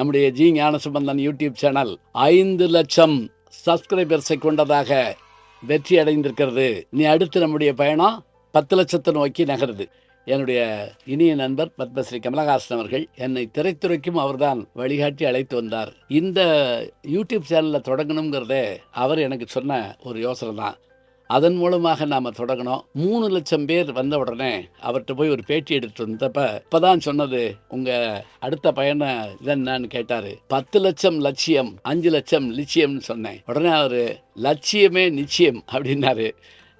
நம்முடைய G Gnanasambandan YouTube channel 5 லட்சம் சப்ஸ்கிரைபர்ஸை கொண்டதாக வெற்றி அடைந்திருக்கிறது. நீ அடுத்து நம்முடைய பயணம் 10 லட்சத்தை நோக்கி நகருது. என்னுடைய இனிய நண்பர் பத்மஸ்ரீ கமலஹாசன் அவர்கள் என்னை திரைத்துறைக்கும் அவர்தான் வழிகாட்டி அழைத்து வந்தார். இந்த யூடியூப் சேனலில் தொடங்கணுங்கிறதே அவர் எனக்கு சொன்ன ஒரு யோசனை தான். அதன் மூலமாக நாம் தொடங்கணும். 3 லட்சம் பேர் வந்த உடனே அவர்கிட்ட போய் ஒரு பேட்டி எடுத்துட்டு வந்தப்ப இப்போதான் சொன்னது, உங்கள் அடுத்த பயணம் இதென்னு கேட்டார். 10 லட்சம் லட்சியம், 5 லட்சம் நிச்சயம்னு சொன்னேன். உடனே அவர் லட்சியமே நிச்சயம் அப்படின்னாரு.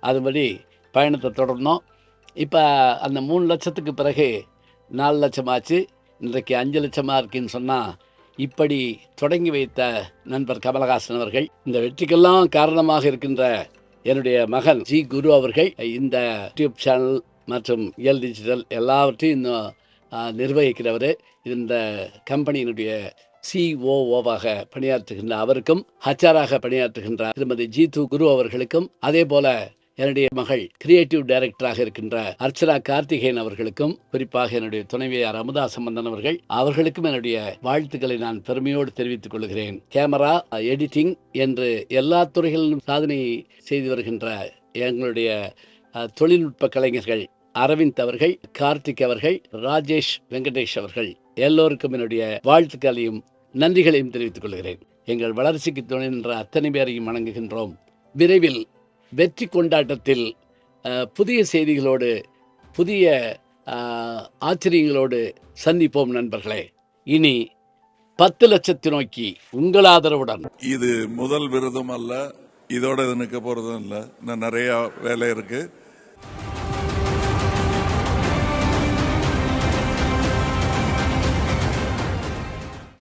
அதுபடி பயணத்தை தொடரணும். இப்போ அந்த 3 லட்சத்துக்கு பிறகு 4 லட்சம் ஆச்சு. இன்றைக்கு 5 லட்சமாக இருக்குன்னு சொன்னால், இப்படி தொடங்கி வைத்த நண்பர் கமலஹாசன் அவர்கள், இந்த வெற்றிக்கெல்லாம் காரணமாக இருக்கின்ற என்னுடைய மகன் ஜி குரு அவர்கள் இந்த யூடியூப் சேனல் மற்றும் எல் டிஜிட்டல் எல்லாவற்றையும் இன்னும் நிர்வகிக்கிறவர். இந்த கம்பெனியினுடைய சிஓஓவாக பணியாற்றுகின்ற அவருக்கும், ஹச்ஆராக பணியாற்றுகின்ற திருமதி ஜீது குரு அவர்களுக்கும், அதே போல என்னுடைய மகள் கிரியேட்டிவ் டைரக்டராக இருக்கின்ற அர்ச்சனா கார்த்திகேயன் அவர்களுக்கும், குறிப்பாக என்னுடைய துணைவியார் அமுதா சம்பந்தன் அவர்களுக்கும் என்னுடைய வாழ்த்துக்களை நான் பெருமையோடு தெரிவித்துக் கொள்கிறேன். கேமரா, எடிட்டிங் என்று எல்லா துறைகளிலும் சாதனை செய்து வருகின்ற எங்களுடைய தொழில்நுட்ப கலைஞர்கள் அரவிந்த் அவர்கள், கார்த்திக் அவர்கள், ராஜேஷ் வெங்கடேஷ் அவர்கள் எல்லோருக்கும் என்னுடைய வாழ்த்துக்களையும் நன்றிகளையும் தெரிவித்துக் கொள்கிறேன். எங்கள் வளர்ச்சிக்கு துணை நின்ற அத்தனை பேரையும் வணங்குகின்றோம். விரைவில் வெற்றி கொண்டாட்டத்தில் புதிய செய்திகளோடு, புதிய ஆச்சரியங்களோடு சந்திப்போம் நண்பர்களே. இனி 10 லட்சத்தை நோக்கி உங்கள் ஆதரவுடன். இது முதல் விருதும் அல்ல, இதோட நிற்க போறதும் இல்லை. இன்னும் நிறைய வேலை இருக்கு.